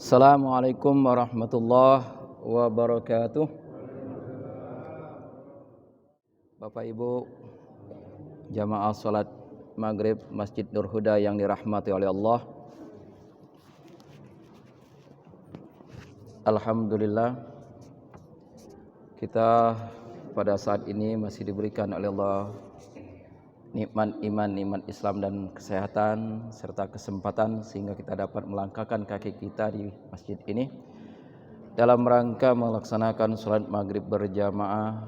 Assalamualaikum warahmatullahi wabarakatuh. Bapak Ibu jamaah salat maghrib Masjid Nur Huda yang dirahmati oleh Allah. Alhamdulillah kita pada saat ini masih diberikan oleh Allah nikmat iman, nikmat Islam dan kesehatan serta kesempatan sehingga kita dapat melangkahkan kaki kita di masjid ini dalam rangka melaksanakan salat maghrib berjamaah.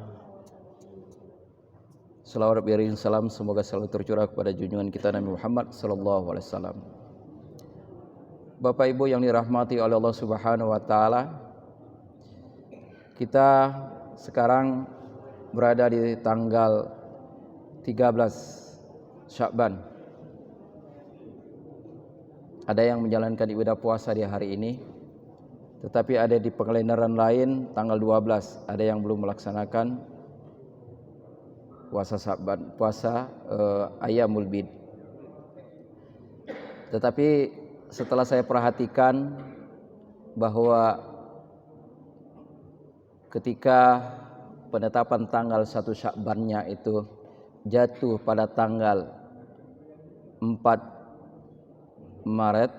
Salawat birin salam semoga selalu tercurah kepada junjungan kita Nabi Muhammad sallallahu alaihi wasallam. Bapak Ibu yang dirahmati oleh Allah Subhanahu wa taala, kita sekarang berada di tanggal 13 Sya'ban. Ada yang menjalankan ibadah puasa di hari ini, tetapi ada di pengelendaran lain tanggal 12, ada yang belum melaksanakan puasa Sya'ban, puasa Ayyamul Bid. Tetapi setelah saya perhatikan bahwa ketika penetapan tanggal 1 Sya'bannya itu jatuh pada tanggal 4 Maret,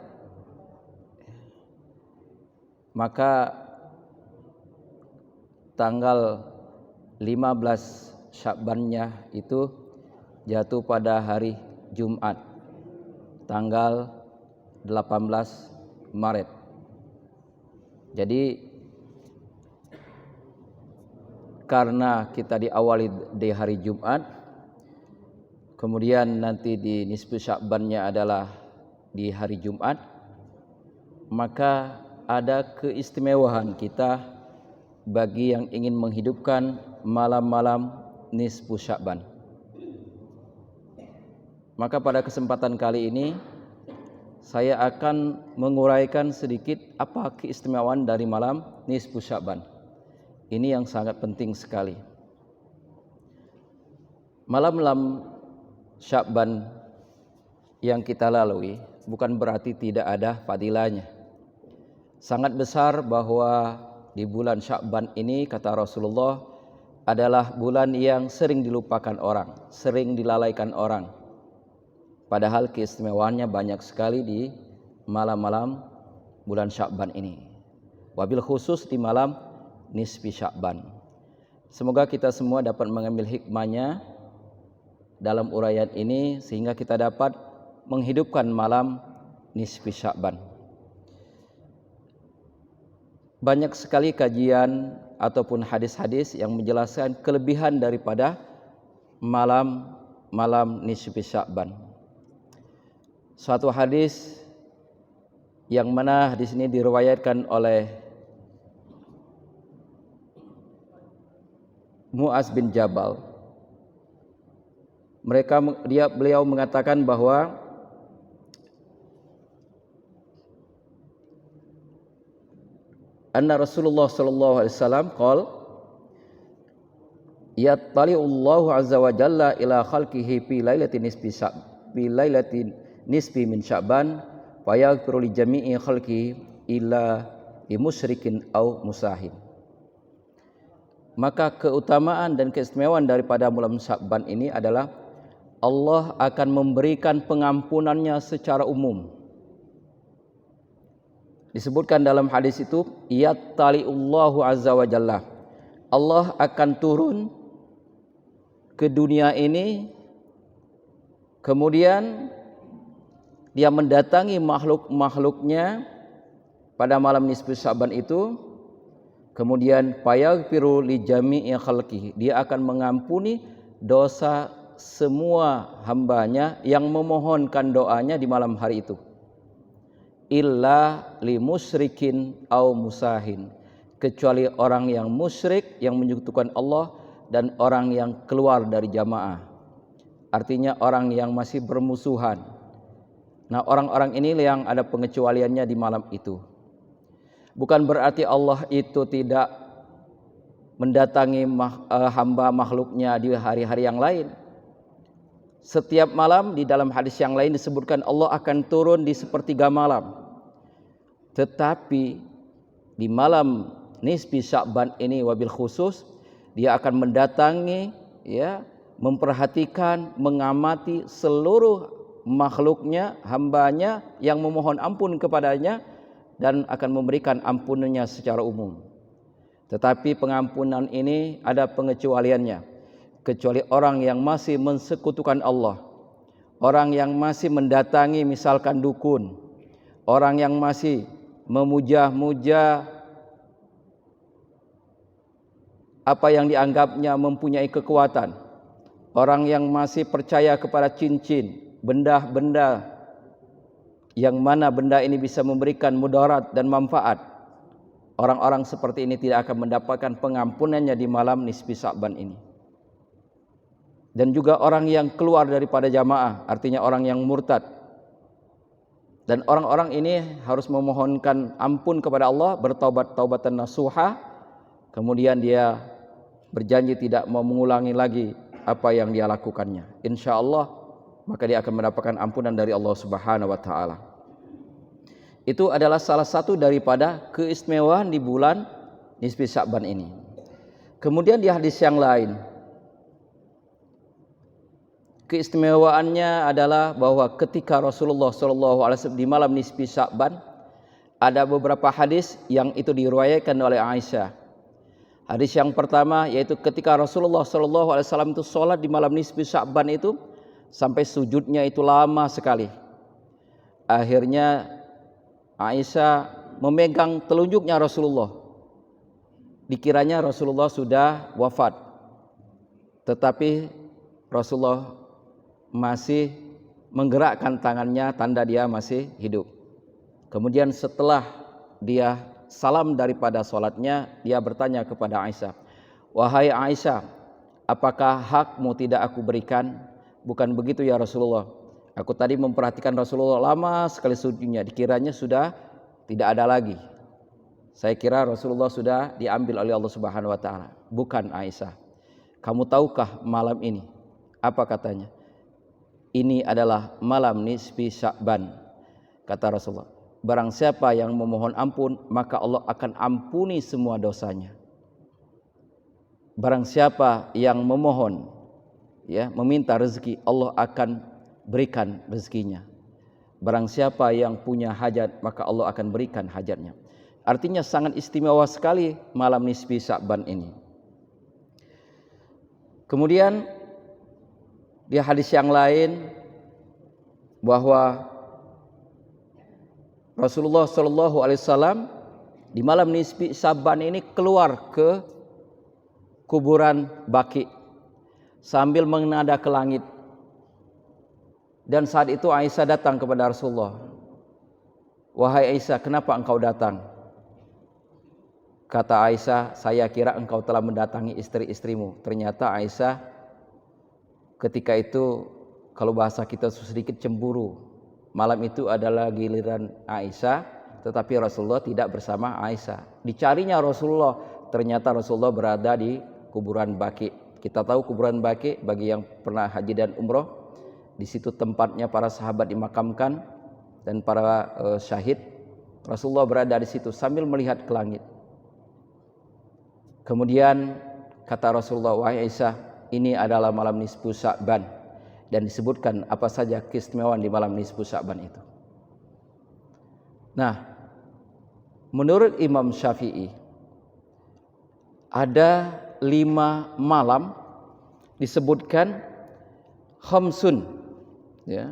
maka tanggal 15 Sya'bannya itu jatuh pada hari Jumat tanggal 18 Maret. Jadi karena kita diawali di hari Jumat, kemudian nanti di nisfu Sya'bannya adalah di hari Jumat, maka ada keistimewaan kita bagi yang ingin menghidupkan malam-malam nisfu Sya'ban. Maka pada kesempatan kali ini saya akan menguraikan sedikit apa keistimewaan dari malam nisfu Sya'ban. Ini yang sangat penting sekali. Malam-malam Sya'ban yang kita lalui bukan berarti tidak ada fadilahnya. Sangat besar bahwa di bulan Sya'ban ini, kata Rasulullah, adalah bulan yang sering dilupakan orang, sering dilalaikan orang. Padahal keistimewaannya banyak sekali di malam-malam bulan Sya'ban ini. Wabil khusus di malam nisfi Sya'ban. Semoga kita semua dapat mengambil hikmahnya dalam uraian ini sehingga kita dapat menghidupkan malam nisfi Sya'ban. Banyak sekali kajian ataupun hadis-hadis yang menjelaskan kelebihan daripada malam nisfi Sya'ban. Suatu hadis yang mana di sini diriwayatkan oleh Mu'az bin Jabal. Beliau mengatakan bahwa anna Rasulullah sallallahu alaihi wasallam qala yattali'ullahu azza wa jalla ila khalqihi fi lailatin nisfi min Sya'ban fayaghfiru li jami'i khalqihi illa li musyrikin aw musahin. Maka keutamaan dan keistimewaan daripada bulan Sya'ban ini adalah Allah akan memberikan pengampunannya secara umum. Disebutkan dalam hadis itu, yattali'ullahu azza wa jalla. Allah akan turun ke dunia ini, kemudian dia mendatangi makhluk-makhluknya pada malam nisfu Sya'ban itu, kemudian fayaghfiru li jami'i khalqihi. Dia akan mengampuni dosa semua hambanya yang memohonkan doanya di malam hari itu. Illa li musyrikin au musahin, kecuali orang yang musyrik yang menyekutukan Allah dan orang yang keluar dari jamaah. Artinya orang yang masih bermusuhan. Nah, orang-orang ini yang ada pengecualiannya di malam itu. Bukan berarti Allah itu tidak mendatangi hamba makhluknya di hari-hari yang lain. Setiap malam di dalam hadis yang lain disebutkan Allah akan turun di sepertiga malam. Tetapi di malam nisfi Sya'ban ini wabil khusus dia akan mendatangi, ya, memperhatikan, mengamati seluruh makhluknya, hambanya yang memohon ampun kepadanya, dan akan memberikan ampunannya secara umum. Tetapi pengampunan ini ada pengecualiannya, kecuali orang yang masih mensekutukan Allah, orang yang masih mendatangi misalkan dukun, orang yang masih memuja-muja apa yang dianggapnya mempunyai kekuatan, orang yang masih percaya kepada cincin, benda-benda yang mana benda ini bisa memberikan mudarat dan manfaat. Orang-orang seperti ini tidak akan mendapatkan pengampunannya di malam nisfi Sya'ban ini. Dan juga orang yang keluar daripada jamaah, artinya orang yang murtad. Dan orang-orang ini harus memohonkan ampun kepada Allah, bertaubat taubatan nasuha, kemudian dia berjanji tidak mau mengulangi lagi apa yang dia lakukannya. Insya Allah maka dia akan mendapatkan ampunan dari Allah Subhanahu wa taala. Itu adalah salah satu daripada keistimewaan di bulan nisfi Sya'ban ini. Kemudian di hadis yang lain, keistimewaannya adalah bahwa ketika Rasulullah SAW di malam nisfi Sya'ban, ada beberapa hadis yang itu diriwayatkan oleh Aisyah. Hadis yang pertama yaitu ketika Rasulullah SAW itu sholat di malam nisfi Sya'ban itu sampai sujudnya itu lama sekali. Akhirnya Aisyah memegang telunjuknya Rasulullah. Dikiranya Rasulullah sudah wafat, tetapi Rasulullah masih menggerakkan tangannya, tanda dia masih hidup. Kemudian setelah dia salam daripada sholatnya, dia bertanya kepada Aisyah, "Wahai Aisyah, apakah hakmu tidak aku berikan?" "Bukan begitu ya Rasulullah, aku tadi memperhatikan Rasulullah lama sekali sujudnya, dikiranya sudah tidak ada lagi. Saya kira Rasulullah sudah diambil oleh Allah Subhanahu wa taala." "Bukan Aisyah, kamu tahukah malam ini?" "Apa?" katanya. "Ini adalah malam nisfi Sya'ban," kata Rasulullah. "Barang siapa yang memohon ampun, maka Allah akan ampuni semua dosanya. Barang siapa yang memohon, ya, meminta rezeki, Allah akan berikan rezekinya. Barang siapa yang punya hajat, maka Allah akan berikan hajatnya." Artinya sangat istimewa sekali malam nisfi Sya'ban ini. Kemudian di hadis yang lain bahwa Rasulullah SAW di malam nisfi Sya'ban ini keluar ke kuburan Baqi sambil menada ke langit. Dan saat itu Aisyah datang kepada Rasulullah. "Wahai Aisyah, kenapa engkau datang?" Kata Aisyah, "Saya kira engkau telah mendatangi istri-istrimu." Ternyata Aisyah ketika itu, kalau bahasa kita sedikit cemburu. Malam itu adalah giliran Aisyah, tetapi Rasulullah tidak bersama Aisyah. Dicarinya Rasulullah, ternyata Rasulullah berada di kuburan Baqi. Kita tahu kuburan Baqi, bagi yang pernah haji dan umroh, di situ tempatnya para sahabat dimakamkan dan para syahid. Rasulullah berada di situ sambil melihat ke langit. Kemudian kata Rasulullah, "Wahai Aisyah, ini adalah malam nisfu Sya'ban," dan disebutkan apa saja keistimewaan di malam nisfu Sya'ban itu. Nah, menurut Imam Syafi'i ada 5 malam disebutkan khamsun, ya,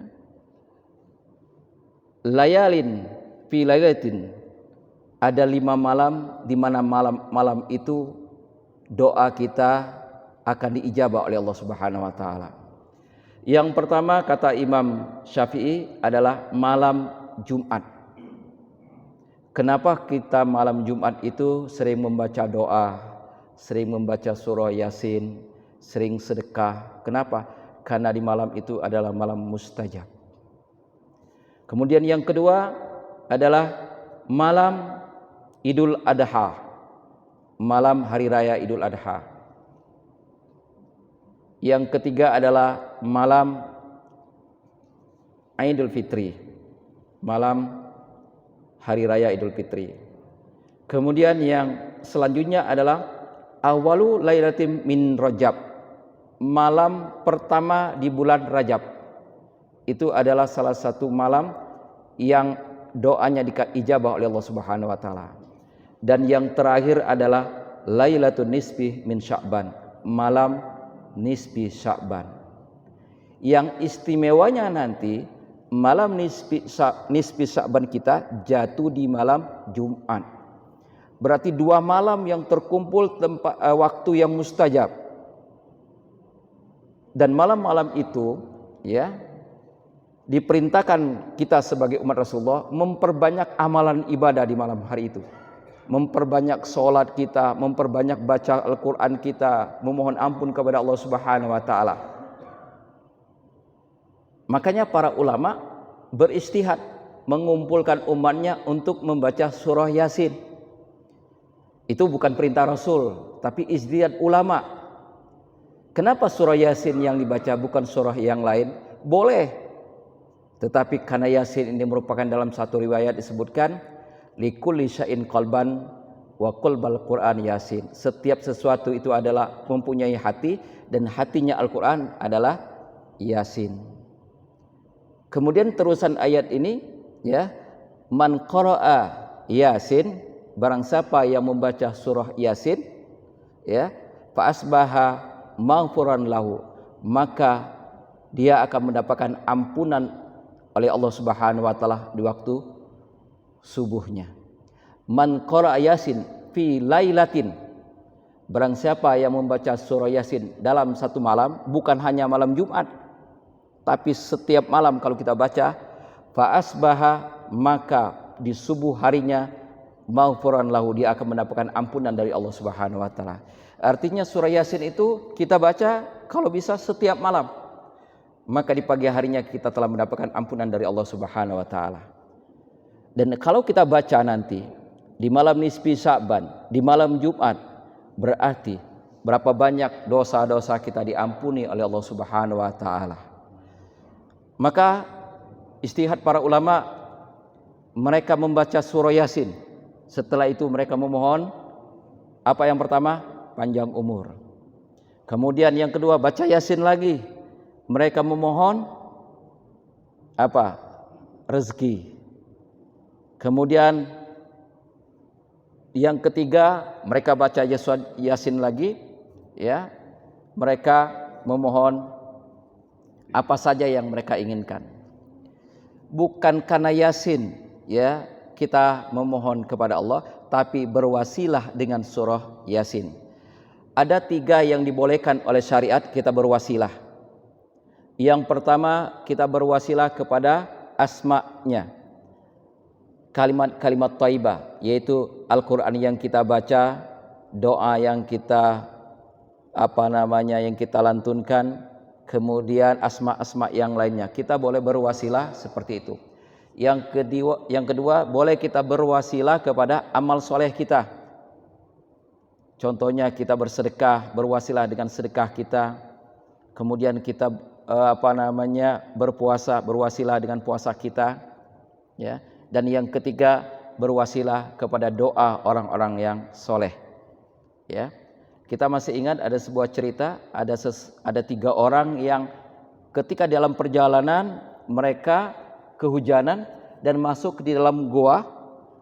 layalin fi lailatin, ada 5 malam di mana malam itu doa kita akan diijabah oleh Allah Subhanahu wa taala. Yang pertama kata Imam Syafi'i adalah malam Jumat. Kenapa kita malam Jumat itu sering membaca doa, sering membaca surah Yasin, sering sedekah? Kenapa? Karena di malam itu adalah malam mustajab. Kemudian yang kedua adalah malam Idul Adha, malam hari raya Idul Adha. Yang ketiga adalah malam Idul Fitri, malam hari raya Idul Fitri. Kemudian yang selanjutnya adalah awalu lailatin min Rajab, malam pertama di bulan Rajab. Itu adalah salah satu malam yang doanya diijabah oleh Allah Subhanahu wa taala. Dan yang terakhir adalah Lailatul Nisfi min Sya'ban, malam nisfi Sya'ban. Yang istimewanya nanti malam nisfi Sya'ban kita jatuh di malam Jumat. Berarti 2 malam yang terkumpul waktu yang mustajab. Dan malam-malam itu ya diperintahkan kita sebagai umat Rasulullah memperbanyak amalan ibadah di malam hari itu. Memperbanyak sholat kita, memperbanyak baca Al-Quran kita, memohon ampun kepada Allah Subhanahu wa taala. Makanya para ulama beristihad mengumpulkan umatnya untuk membaca surah Yasin. Itu bukan perintah Rasul, tapi istihad ulama. Kenapa surah Yasin yang dibaca bukan surah yang lain? Boleh. Tetapi karena Yasin ini merupakan dalam satu riwayat disebutkan likulli syai'in qalban wa qalbal Qur'an Yasin. Setiap sesuatu itu adalah mempunyai hati dan hatinya Al-Qur'an adalah Yasin. Kemudian terusan ayat ini ya, man qara'a Yasin, barang siapa yang membaca surah Yasin ya, fa asbaha maghfuran lahu, maka dia akan mendapatkan ampunan oleh Allah Subhanahu wa taala di waktu subuhnya. Man qara'a Yasin fi lailatin, barang siapa yang membaca surah Yasin dalam satu malam, bukan hanya malam Jumat tapi setiap malam kalau kita baca, fa asbaha, maka di subuh harinya maghfuran lahu, dia akan mendapatkan ampunan dari Allah Subhanahu wa taala. Artinya surah Yasin itu kita baca kalau bisa setiap malam, maka di pagi harinya kita telah mendapatkan ampunan dari Allah Subhanahu wa taala. Dan kalau kita baca nanti di malam nisfi Sya'ban, di malam Jumat, berarti berapa banyak dosa-dosa kita diampuni oleh Allah Subhanahu wa taala. Maka istihad para ulama, mereka membaca surah Yasin. Setelah itu mereka memohon apa yang pertama? Panjang umur. Kemudian yang kedua baca Yasin lagi. Mereka memohon apa? Rezeki. Kemudian yang ketiga mereka baca Yasin lagi ya. Mereka memohon apa saja yang mereka inginkan. Bukan karena Yasin ya kita memohon kepada Allah, tapi berwasilah dengan surah Yasin. Ada 3 yang dibolehkan oleh syariat kita berwasilah. Yang pertama, kita berwasilah kepada asma-Nya, kalimat-kalimat thayyibah, yaitu Al-Quran yang kita baca, doa yang kita yang kita lantunkan, kemudian asma-asma yang lainnya. Kita boleh berwasilah seperti itu. Yang kedua, boleh kita berwasilah kepada amal soleh kita. Contohnya kita bersedekah, berwasilah dengan sedekah kita. Kemudian kita berpuasa, berwasilah dengan puasa kita. Ya. Dan yang ketiga, berwasilah kepada doa orang-orang yang soleh. Ya. Kita masih ingat ada sebuah cerita, ada 3 orang yang ketika dalam perjalanan mereka kehujanan dan masuk di dalam goa,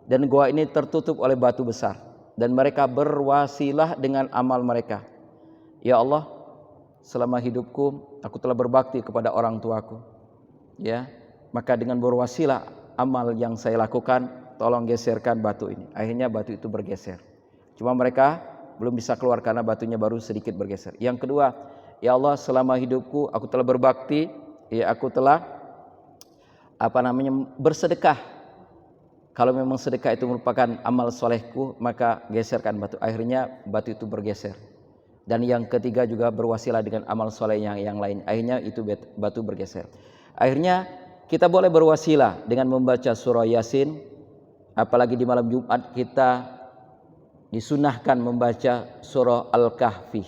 dan goa ini tertutup oleh batu besar, dan mereka berwasilah dengan amal mereka. Ya Allah, selama hidupku aku telah berbakti kepada orang tuaku. Ya, maka dengan berwasilah amal yang saya lakukan, tolong geserkan batu ini. Akhirnya batu itu bergeser. Cuma mereka belum bisa keluar karena batunya baru sedikit bergeser. Yang kedua, ya Allah, selama hidupku aku telah berbakti, ya aku telah bersedekah. Kalau memang sedekah itu merupakan amal solehku, maka geserkan batu. Akhirnya batu itu bergeser. Dan yang ketiga juga berwasilah dengan amal soleh yang lain. Akhirnya itu batu bergeser. Akhirnya kita boleh berwasilah dengan membaca surah Yasin. Apalagi di malam Jumat kita disunahkan membaca surah Al-Kahfi.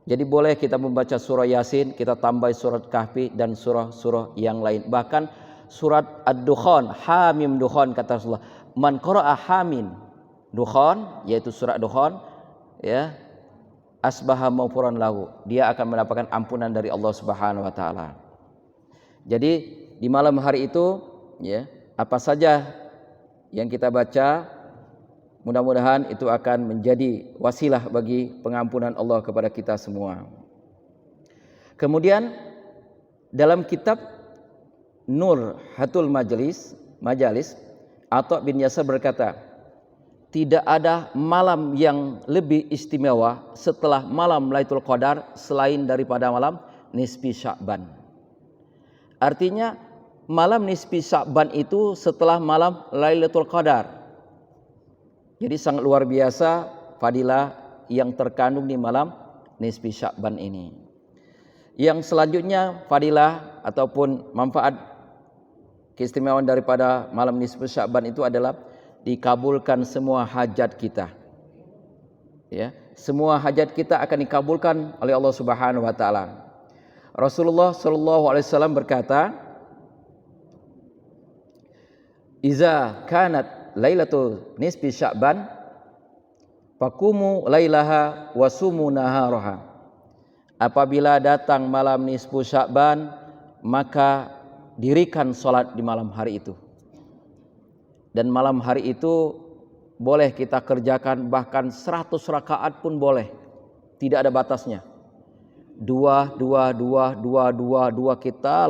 Jadi boleh kita membaca surah Yasin, kita tambah surat Kahfi dan surah-surah yang lain. Bahkan surat Ad-Dukhan, Hamim Dukhan, kata Rasulullah, man qara'a Hamim Dukhan, yaitu surat Dukhan, ya, asbaha maghfuran lahu, dia akan mendapatkan ampunan dari Allah Subhanahu wa taala. Jadi di malam hari itu, ya, apa saja yang kita baca, mudah-mudahan itu akan menjadi wasilah bagi pengampunan Allah kepada kita semua. Kemudian dalam kitab Nur Hatul Majalis, Atha bin Yasar berkata, tidak ada malam yang lebih istimewa setelah malam Lailatul Qadar selain daripada malam nisfi Sya'ban. Artinya malam nisfi Sya'ban itu setelah malam Lailatul Qadar. Jadi sangat luar biasa fadilah yang terkandung di malam nisfi Sya'ban ini. Yang selanjutnya fadilah ataupun manfaat keistimewaan daripada malam nisfi Sya'ban itu adalah dikabulkan semua hajat kita. Ya, semua hajat kita akan dikabulkan oleh Allah Subhanahu wa taala. Rasulullah sallallahu alaihi wasallam berkata, "Iza kanat lailatul nisfi Sya'ban, faqumu lailaha wa sumu naharaha." Apabila datang malam nisfu Sya'ban, maka dirikan salat di malam hari itu. Dan malam hari itu boleh kita kerjakan bahkan 100 rakaat pun boleh. Tidak ada batasnya. Dua kita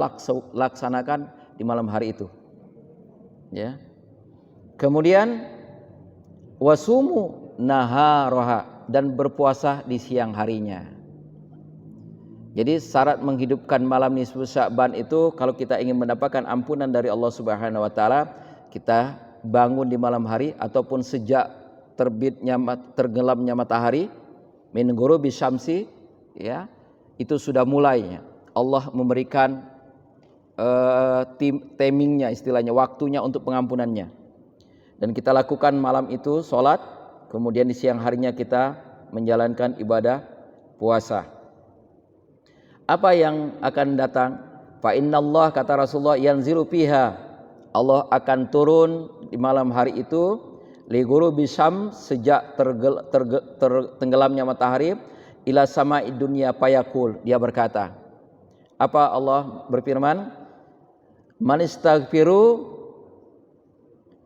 laksanakan di malam hari itu. Ya. Kemudian wasumu naharaha, dan berpuasa di siang harinya. Jadi syarat menghidupkan malam nisfu Sya'ban itu, kalau kita ingin mendapatkan ampunan dari Allah Subhanahu wa taala, kita bangun di malam hari ataupun sejak tenggelamnya matahari, min ghurubi syamsi, ya, itu sudah mulai Allah memberikan timingnya, istilahnya waktunya untuk pengampunannya. Dan kita lakukan malam itu sholat, kemudian di siang harinya kita menjalankan ibadah puasa. Apa yang akan datang? Fa innallah, kata Rasulullah, yanzilu fiha, Allah akan turun di malam hari itu, li ghurubi syams, sejak tenggelamnya matahari, ila sama'id dunya fayaqul, dia berkata, apa Allah berfirman? Man istaghfiru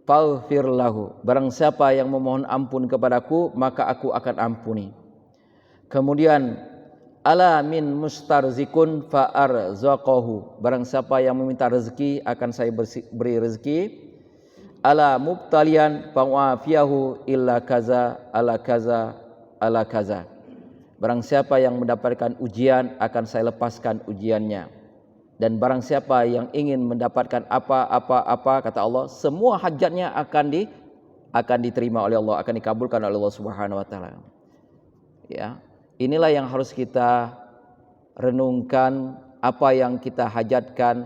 faghfir lahu, barang siapa yang memohon ampun kepadaku, maka aku akan ampuni. Kemudian ala min mustarzikun fa'arzaqahu, barang siapa yang meminta rezeki akan saya beri rezeki. Ala mubtalian fa'afiyahu illa kaza ala kaza ala kaza, barang siapa yang mendapatkan ujian akan saya lepaskan ujiannya. Dan barang siapa yang ingin mendapatkan apa, kata Allah, semua hajatnya akan diterima oleh Allah, akan dikabulkan oleh Allah Subhanahu wa taala. Ya. Inilah yang harus kita renungkan, apa yang kita hajatkan,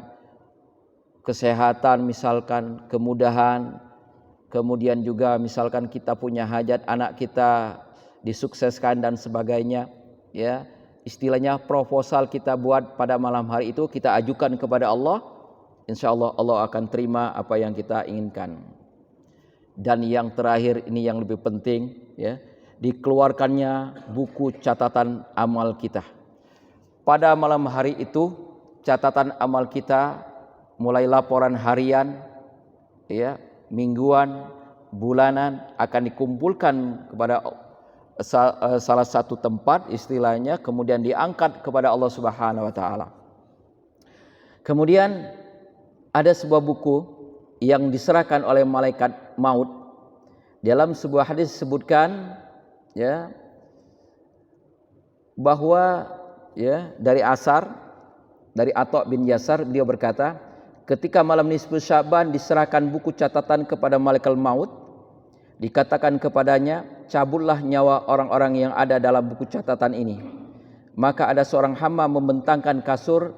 kesehatan misalkan, kemudahan, kemudian juga misalkan kita punya hajat anak kita disukseskan dan sebagainya, ya, istilahnya proposal kita buat pada malam hari itu kita ajukan kepada Allah, insya Allah Allah akan terima apa yang kita inginkan. Dan yang terakhir ini yang lebih penting, ya, dikeluarkannya buku catatan amal kita. Pada malam hari itu catatan amal kita, mulai laporan harian, ya, mingguan, bulanan, akan dikumpulkan kepada salah satu tempat istilahnya, kemudian diangkat kepada Allah Subhanahu wa taala. Kemudian ada sebuah buku yang diserahkan oleh malaikat maut. Dalam sebuah hadis disebutkan, ya, bahwa, ya, dari Atha bin Yasar, beliau berkata, ketika malam nisfu Sya'ban diserahkan buku catatan kepada malaikat maut, dikatakan kepadanya, cabutlah nyawa orang-orang yang ada dalam buku catatan ini. Maka ada seorang hamba membentangkan kasur,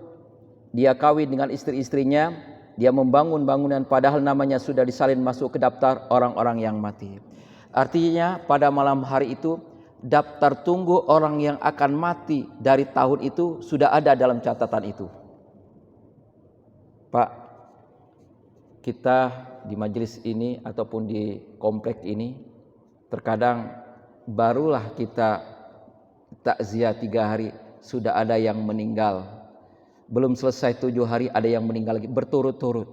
dia kawin dengan istri-istrinya, dia membangun bangunan padahal namanya sudah disalin masuk ke daftar orang-orang yang mati. Artinya pada malam hari itu daftar tunggu orang yang akan mati dari tahun itu sudah ada dalam catatan itu. Pak, kita di majelis ini ataupun di komplek ini terkadang barulah kita takziah 3 hari sudah ada yang meninggal, belum selesai 7 hari ada yang meninggal lagi berturut-turut.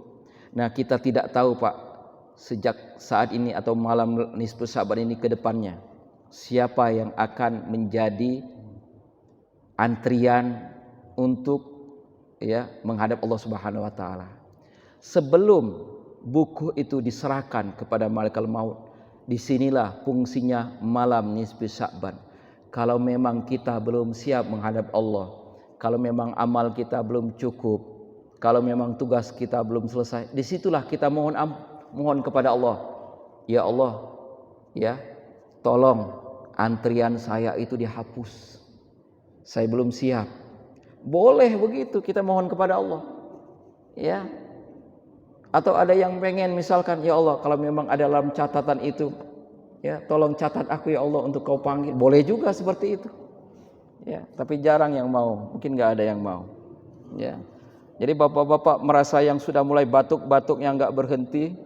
Nah kita tidak tahu Pak, sejak saat ini atau malam nisfu Sya'ban ini ke depannya siapa yang akan menjadi antrian untuk menghadap Allah Subhanahu wa taala. Sebelum buku itu diserahkan kepada malaikat maut, disinilah fungsinya malam nisfu Sya'ban. Kalau memang kita belum siap menghadap Allah, kalau memang amal kita belum cukup, kalau memang tugas kita belum selesai, disitulah kita mohon kepada Allah. Ya Allah, tolong antrian saya itu dihapus. Saya belum siap. Boleh begitu kita mohon kepada Allah. Ya. Atau ada yang pengen misalkan, ya Allah kalau memang ada dalam catatan itu, tolong catat aku ya Allah untuk kau panggil. Boleh juga seperti itu. Ya, tapi jarang yang mau, mungkin nggak ada yang mau. Ya. Jadi bapak-bapak merasa yang sudah mulai batuk-batuk yang nggak berhenti,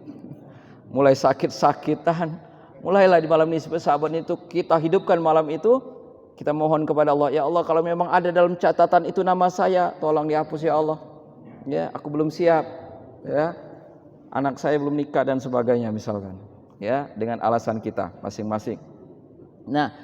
mulai sakit-sakitan, mulailah di malam nisfu Sya'ban itu kita hidupkan malam itu, kita mohon kepada Allah, ya Allah kalau memang ada dalam catatan itu nama saya, tolong dihapus ya Allah. Ya, aku belum siap. Ya. Anak saya belum nikah dan sebagainya misalkan, dengan alasan kita masing-masing. Nah,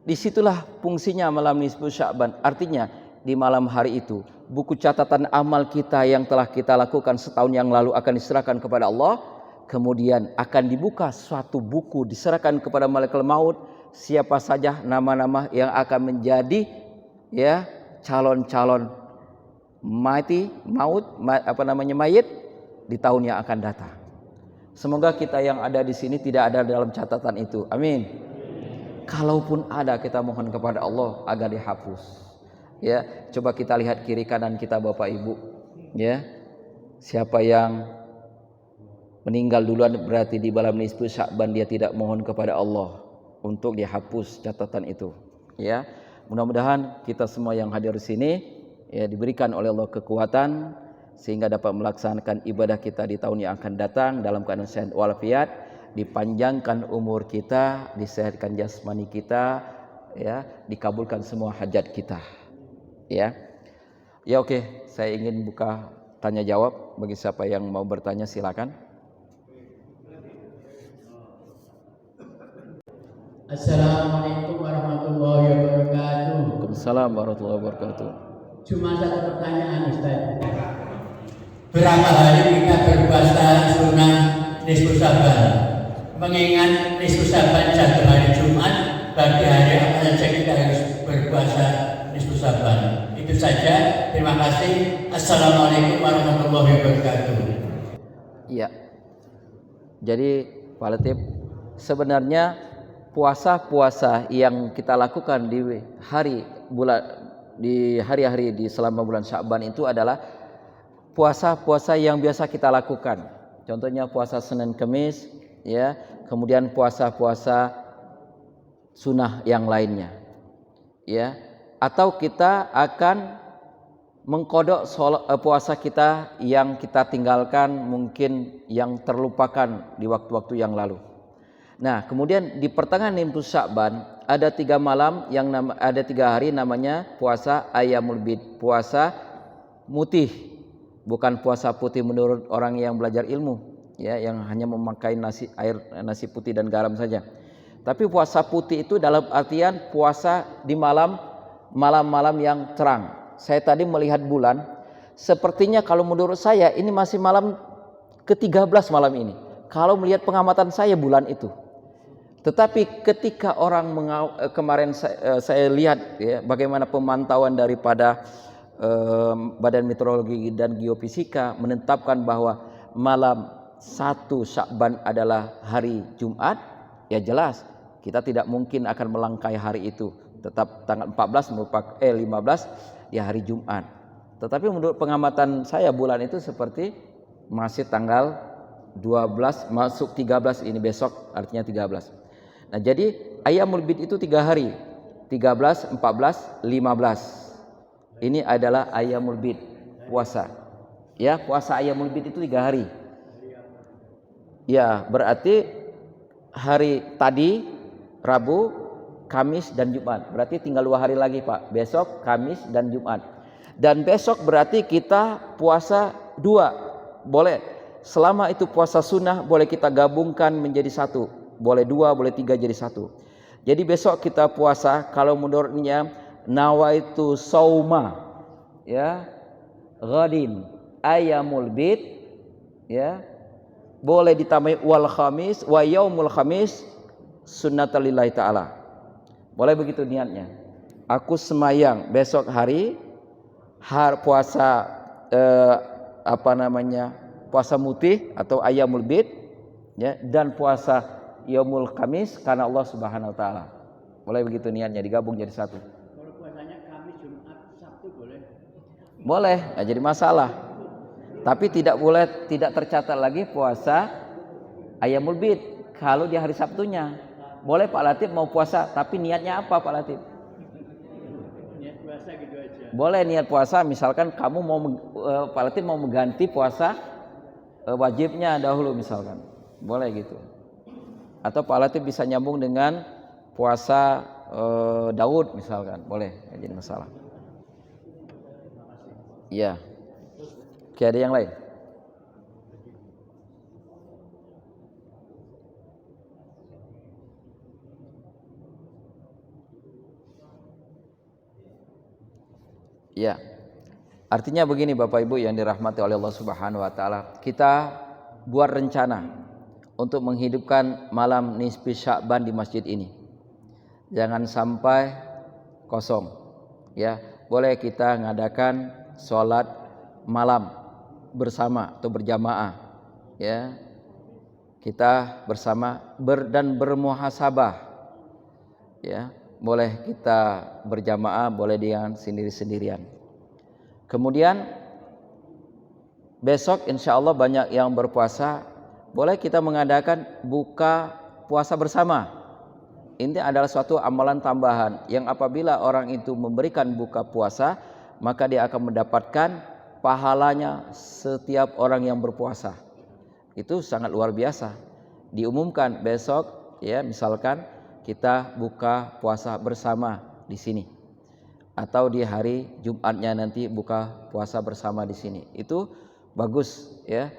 disitulah fungsinya malam nisfu Sya'ban. Artinya di malam hari itu buku catatan amal kita yang telah kita lakukan setahun yang lalu akan diserahkan kepada Allah. Kemudian akan dibuka suatu buku diserahkan kepada malaikat maut. Siapa saja nama-nama yang akan menjadi calon-calon mayit di tahun yang akan datang. Semoga kita yang ada di sini tidak ada dalam catatan itu. Amin. Kalaupun ada, kita mohon kepada Allah agar dihapus. Coba kita lihat kiri kanan kita Bapak Ibu. Siapa yang meninggal duluan berarti di malam nisfu Sya'ban dia tidak mohon kepada Allah untuk dihapus catatan itu. Mudah-mudahan kita semua yang hadir di sini diberikan oleh Allah kekuatan sehingga dapat melaksanakan ibadah kita di tahun yang akan datang dalam keadaan sehat walafiat, dipanjangkan umur kita, disehatkan jasmani kita, dikabulkan semua hajat kita. Oke, saya ingin buka tanya jawab bagi siapa yang mau bertanya silakan. Assalamualaikum warahmatullahi wabarakatuh. Waalaikumsalam warahmatullahi wabarakatuh. Cuma satu pertanyaan Ustaz. Berapa hari kita berpuasa sunnah nisfu Sya'ban? Mengingat nisfu Sya'ban jatuh hari Jumat, berarti hari apa saja kita harus berpuasa nisfu Sya'ban. Itu saja. Terima kasih. Assalamualaikum warahmatullahi wabarakatuh. Iya. Jadi Pak Latif, sebenarnya puasa-puasa yang kita lakukan di hari-hari di selama bulan Sya'ban itu adalah puasa-puasa yang biasa kita lakukan. Contohnya puasa Senin Kemis, kemudian puasa-puasa sunnah yang lainnya. Atau kita akan mengkodok puasa kita yang kita tinggalkan, mungkin yang terlupakan di waktu-waktu yang lalu. Nah, kemudian di pertengahan nisfu Sya'ban ada 3 malam ada 3 hari namanya puasa Ayyamul Bid, puasa mutih. Bukan puasa putih menurut orang yang belajar ilmu, yang hanya memakai nasi putih dan garam saja. Tapi puasa putih itu dalam artian puasa di malam-malam yang terang. Saya tadi melihat bulan, sepertinya kalau menurut saya ini masih malam ke-13 malam ini. Kalau melihat pengamatan saya bulan itu. Tetapi ketika orang kemarin saya lihat bagaimana pemantauan daripada Badan Meteorologi dan Geofisika menetapkan bahwa malam 1 Sya'ban adalah hari Jumat, jelas kita tidak mungkin akan melangkai hari itu. Tetap tanggal 15 hari Jumat. Tetapi menurut pengamatan saya bulan itu seperti masih tanggal 12 masuk 13 ini besok artinya 13. Nah, jadi Ayyamul Bid itu 3 hari. 13, 14, 15. Ini adalah Ayyamul Bid, puasa. Puasa Ayyamul Bid itu 3 hari. Ya, berarti hari tadi Rabu, Kamis dan Jumat. Berarti tinggal 2 hari lagi, Pak. Besok, Kamis dan Jumat. Dan besok berarti kita puasa 2. Boleh. Selama itu puasa sunnah boleh kita gabungkan menjadi 1. Boleh 2, boleh 3 jadi 1. Jadi besok kita puasa kalau menurutnya nawaitu sauma ya ghadin ayamul bid ya boleh ditambahi wal khamis wa yaumul khamis sunnatulillahi ta'ala. Boleh begitu niatnya. Aku semayang besok hari puasa puasa mutih atau ayamul bid ya, dan puasa yaumul khamis karena Allah Subhanahu wa taala. Boleh begitu niatnya digabung jadi 1. Kalau puasanya Kamis, Jumat, Sabtu boleh? Boleh, enggak jadi masalah. Tapi tidak boleh, tidak tercatat lagi puasa ayamul bid kalau di hari Sabtunya. Boleh Pak Latif mau puasa, tapi niatnya apa Pak Latif? Niat puasa gitu aja. Boleh niat puasa, misalkan kamu mau Pak Latif mau mengganti puasa wajibnya dahulu misalkan. Boleh gitu. Atau Pak Latif bisa nyambung dengan puasa Daud misalkan. Boleh, enggak jadi masalah. Iya. Oke, ada yang lain? Ya. Artinya begini Bapak Ibu yang dirahmati oleh Allah Subhanahu wa taala, kita buat rencana untuk menghidupkan malam nisfi Sya'ban di masjid ini. Jangan sampai kosong. Ya, boleh kita ngadakan sholat malam bersama atau berjamaah. Ya. Kita bersama dan bermuhasabah. Ya, boleh kita berjamaah, boleh dengan sendiri-sendirian. Kemudian besok insya Allah banyak yang berpuasa, boleh kita mengadakan buka puasa bersama. Ini adalah suatu amalan tambahan yang apabila orang itu memberikan buka puasa, maka dia akan mendapatkan pahalanya setiap orang yang berpuasa. Itu sangat luar biasa. Diumumkan besok ya, misalkan kita buka puasa bersama di sini. Atau di hari Jumatnya nanti buka puasa bersama di sini. Itu bagus ya,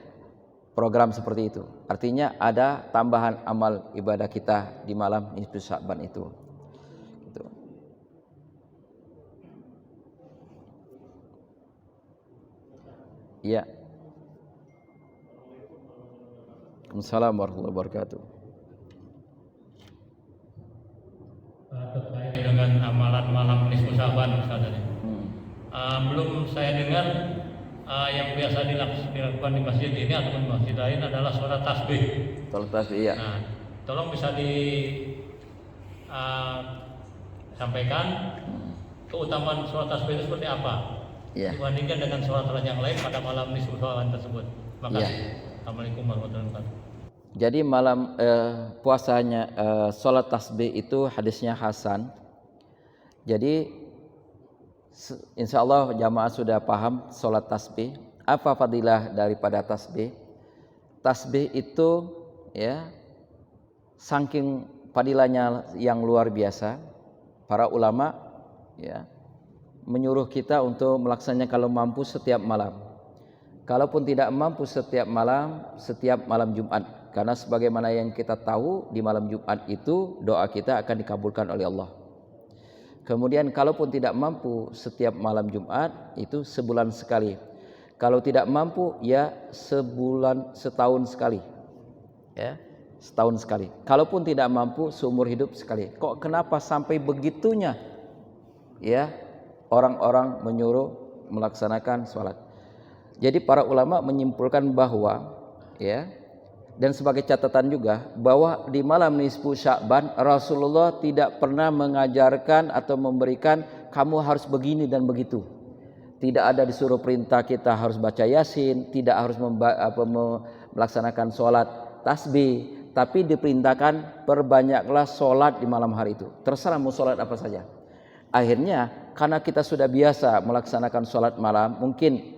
program seperti itu. Artinya ada tambahan amal ibadah kita di malam nisfu Sya'ban itu. Gitu. Ya. Assalamualaikum warahmatullahi wabarakatuh. Terkait dengan amalan malam nisfu Sya'ban Ustaz tadi. Belum saya dengar yang biasa dilakukan di masjid ini ataupun masjid lain adalah sholat tasbih. Sholat tasbih ya. Nah, tolong bisa disampaikan keutamaan sholat tasbih itu seperti apa Ya. dibandingkan dengan sholat yang lain pada malam nisfu Sya'ban tersebut. Terima kasih. Assalamualaikum warahmatullahi wabarakatuh. Jadi malam puasanya sholat tasbih itu hadisnya hasan. Jadi insya Allah jamaah sudah paham sholat tasbih. Apa fadilah daripada tasbih? Tasbih itu ya saking fadilahnya yang luar biasa. Para ulama ya menyuruh kita untuk melaksanakan kalau mampu setiap malam. Kalaupun tidak mampu setiap malam Jumat. Karena sebagaimana yang kita tahu di malam Jumat itu doa kita akan dikabulkan oleh Allah. Kemudian kalaupun tidak mampu setiap malam Jumat itu sebulan sekali. Kalau tidak mampu ya setahun sekali. Ya, setahun sekali. Kalaupun tidak mampu seumur hidup sekali. Kok kenapa sampai begitunya? Ya, orang-orang menyuruh melaksanakan sholat. Jadi para ulama menyimpulkan bahwa ya, dan sebagai catatan juga bahwa di malam nisfu Sya'ban Rasulullah tidak pernah mengajarkan atau memberikan kamu harus begini dan begitu. Tidak ada disuruh perintah kita harus baca Yasin, tidak harus melaksanakan sholat tasbih, tapi diperintahkan perbanyaklah sholat di malam hari itu. Terserah mau sholat apa saja. Akhirnya karena kita sudah biasa melaksanakan sholat malam, mungkin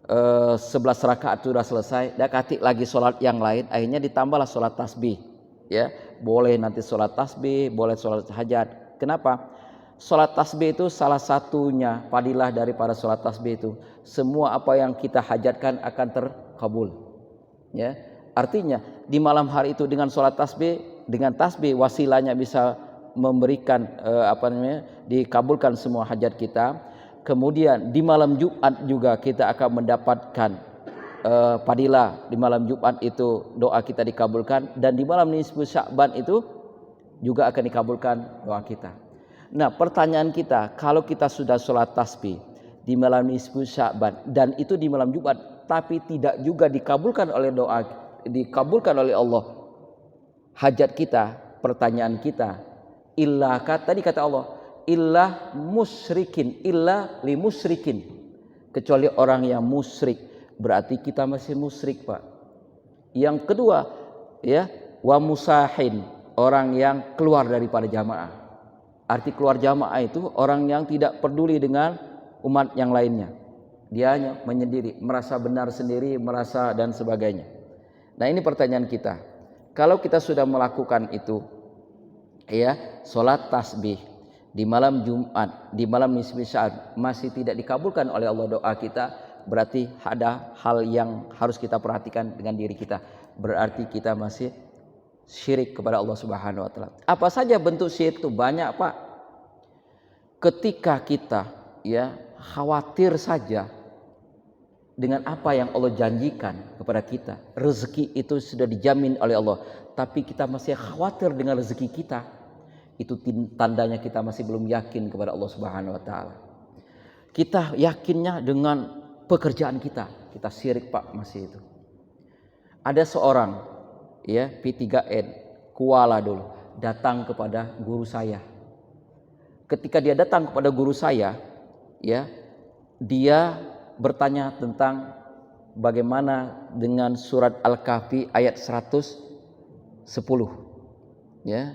11 rakaat sudah selesai, dakati lagi sholat yang lain, akhirnya ditambahlah sholat tasbih. Ya, boleh nanti sholat tasbih, boleh sholat hajat. Kenapa? Sholat tasbih itu salah satunya fadilah daripada sholat tasbih itu, semua apa yang kita hajatkan akan terkabul. Ya, artinya di malam hari itu dengan sholat tasbih, dengan tasbih wasilahnya bisa memberikan dikabulkan semua hajat kita. Kemudian di malam Jumat juga kita akan mendapatkan fadilah. Di malam Jumat itu doa kita dikabulkan, dan di malam nisfu Sya'ban itu juga akan dikabulkan doa kita. Nah, pertanyaan kita, kalau kita sudah sholat tasbih di malam nisfu Sya'ban dan itu di malam Jumat, tapi tidak juga dikabulkan oleh Allah hajat kita, pertanyaan kita, tadi kata Allah, illa musyrikin, illa li musyrikin, kecuali orang yang musyrik, berarti kita masih musyrik, Pak. Yang kedua, ya, wa musahin, orang yang keluar daripada jamaah. Arti keluar jamaah itu orang yang tidak peduli dengan umat yang lainnya. Dia hanya menyendiri, merasa benar sendiri, merasa dan sebagainya. Nah, ini pertanyaan kita. Kalau kita sudah melakukan itu, ya, sholat tasbih di malam Jumat, di malam nisfu Sya'ban masih tidak dikabulkan oleh Allah doa kita, berarti ada hal yang harus kita perhatikan dengan diri kita. Berarti kita masih syirik kepada Allah Subhanahu wa taala. Apa saja bentuk syirik itu? Banyak, Pak. Ketika kita, ya, khawatir saja dengan apa yang Allah janjikan kepada kita, rezeki itu sudah dijamin oleh Allah, tapi kita masih khawatir dengan rezeki kita, itu tandanya kita masih belum yakin kepada Allah Subhanahu wa taala. Kita yakinnya dengan pekerjaan kita syirik, Pak, masih itu. Ada seorang, ya, P3N Kuala dulu datang kepada guru saya. Ketika dia datang kepada guru saya, ya, dia bertanya tentang bagaimana dengan surat Al-Kahfi ayat 110. Ya.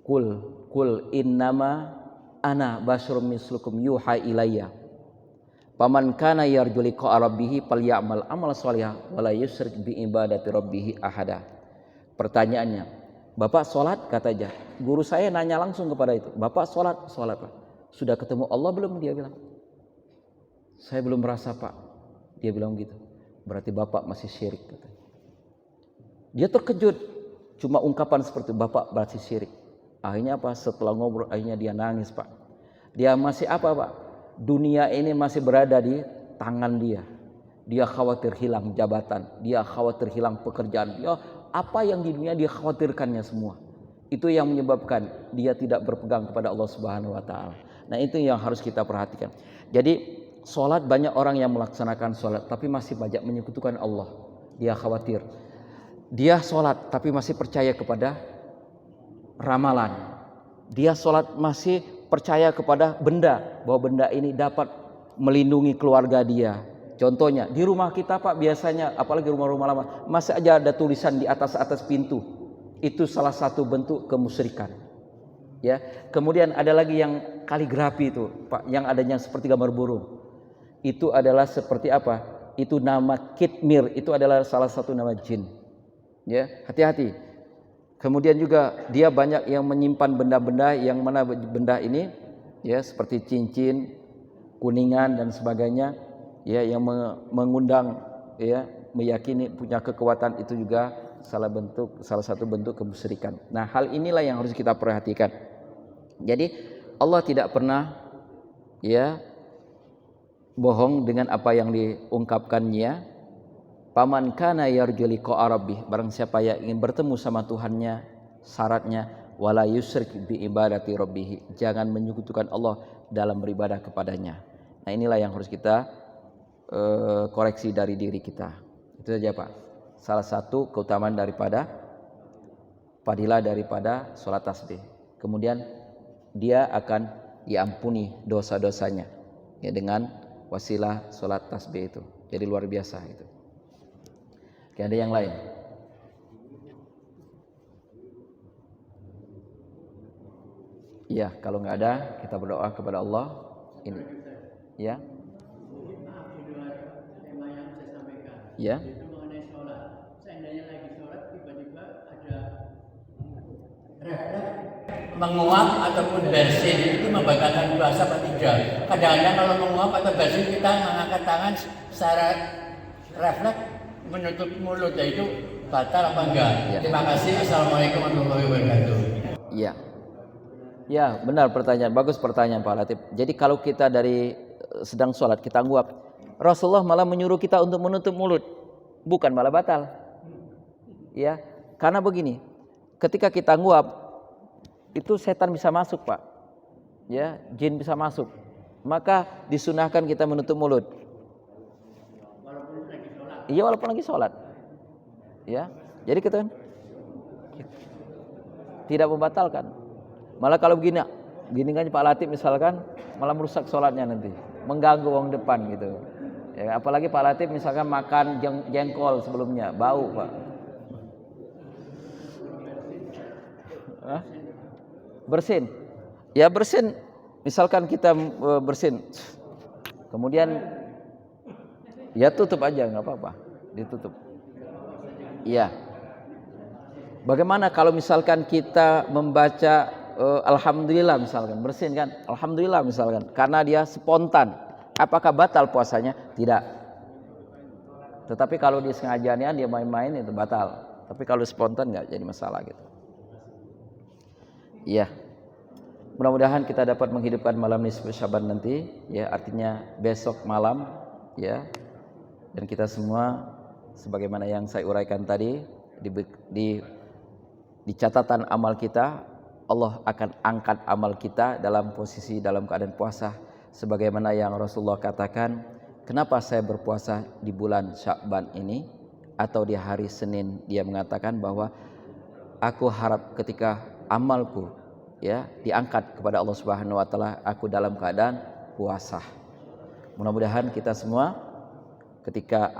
Kul innama ana basyarum mislukum yuha ilayya. Paman kana yarju liqa'a rabbih falyamal amal shalihan wala yusyrik bi ibadati rabbih ahada. Pertanyaannya, Bapak sholat? Katanya. Guru saya nanya langsung kepada itu. Bapak sholat? Sholat, Pak. Sudah ketemu Allah belum? Dia bilang. Saya belum merasa, Pak. Dia bilang gitu. Berarti Bapak masih syirik, katanya. Dia terkejut. Cuma ungkapan seperti Bapak berarti syirik. Akhirnya apa? Setelah ngobrol, akhirnya dia nangis, Pak. Dia masih apa, Pak? Dunia ini masih berada di tangan dia. Dia khawatir hilang jabatan, dia khawatir hilang pekerjaan, dia apa yang di dunia dia khawatirkannya semua. Itu yang menyebabkan dia tidak berpegang kepada Allah Subhanahu wa taala. Nah, itu yang harus kita perhatikan. Jadi, sholat, banyak orang yang melaksanakan sholat tapi masih banyak menyekutukan Allah. Dia khawatir. Dia sholat tapi masih percaya kepada ramalan. Dia sholat masih percaya kepada benda, bahwa benda ini dapat melindungi keluarga dia. Contohnya di rumah kita, Pak, biasanya apalagi rumah-rumah lama masih aja ada tulisan di atas pintu. Itu salah satu bentuk kemusyrikan. Ya. Kemudian ada lagi yang kaligrafi itu, Pak, yang adanya seperti gambar burung. Itu adalah seperti apa? Itu nama kitmir, itu adalah salah satu nama jin. Ya, hati-hati. Kemudian juga dia banyak yang menyimpan benda-benda yang mana benda ini, ya, seperti cincin, kuningan dan sebagainya, ya, yang mengundang, ya, meyakini punya kekuatan, itu juga salah satu bentuk kemusyrikan. Nah, hal inilah yang harus kita perhatikan. Jadi Allah tidak pernah, ya, bohong dengan apa yang diungkapkannya. Paman kana yarju liqa'a rabbih, barang siapa yang ingin bertemu sama Tuhannya, syaratnya wala yusyrik bi ibadati rabbih, jangan menyekutukan Allah dalam beribadah kepadanya. Nah, inilah yang harus kita koreksi dari diri kita. Itu saja, Pak. Salah satu keutamaan daripada fadilah daripada sholat tasbih. Kemudian dia akan diampuni dosa-dosanya, ya, dengan wasilah sholat tasbih itu. Jadi luar biasa itu. Oke, ada yang lain? Ya, kalau nggak ada, kita berdoa kepada Allah. Ini, ya. Ya. Itu mengenai sholat. Seandainya lagi sholat tiba-tiba ada refleks menguap ataupun bersin, itu membatalkan puasa apa tidak? Kadang-kadang kalau menguap atau bersin kita mengangkat tangan secara refleks menutup mulut, itu batal apa enggak? Ya. Terima kasih. Assalamualaikum warahmatullahi wabarakatuh. Iya. Ya, benar pertanyaan. Bagus pertanyaan Pak Latif. Jadi kalau kita dari sedang sholat kita nguap, Rasulullah malah menyuruh kita untuk menutup mulut, bukan malah batal. Ya, karena begini, ketika kita nguap itu setan bisa masuk, Pak. Ya, jin bisa masuk. Maka disunahkan kita menutup mulut. Walaupun lagi sholat. Iya, walaupun lagi sholat. Ya, jadi kita tidak membatalkan. Malah kalau begini kan Pak Latif misalkan malah merusak sholatnya nanti, mengganggu orang depan gitu. Ya, apalagi Pak Latif misalkan makan jengkol sebelumnya, bau Pak. Hah? Bersin. Ya bersin. Misalkan kita bersin, kemudian ya tutup aja, nggak apa-apa, ditutup. Iya. Bagaimana kalau misalkan kita membaca alhamdulillah misalkan, bersin kan, alhamdulillah misalkan, karena dia spontan, apakah batal puasanya? Tidak. Tetapi kalau disengajanya dia main-main itu batal. Tapi kalau spontan nggak jadi masalah gitu. Iya. Mudah-mudahan kita dapat menghidupkan malam nisfu Syaban nanti, ya artinya besok malam, ya. Dan kita semua sebagaimana yang saya uraikan tadi di catatan amal kita, Allah akan angkat amal kita dalam posisi dalam keadaan puasa sebagaimana yang Rasulullah katakan, kenapa saya berpuasa di bulan Sya'ban ini atau di hari Senin, dia mengatakan bahwa aku harap ketika amalku ya diangkat kepada Allah Subhanahu wa taala, aku dalam keadaan puasa. Mudah-mudahan kita semua ketika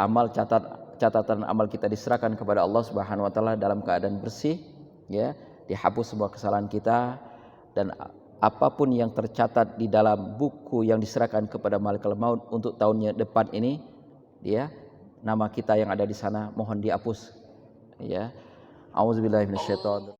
catatan amal kita diserahkan kepada Allah Subhanahu wa taala dalam keadaan bersih, ya, dihapus semua kesalahan kita, dan apapun yang tercatat di dalam buku yang diserahkan kepada Malaikat Maut untuk tahun depan ini, ya, nama kita yang ada di sana mohon dihapus, ya. Auzubillahi minasyaitonir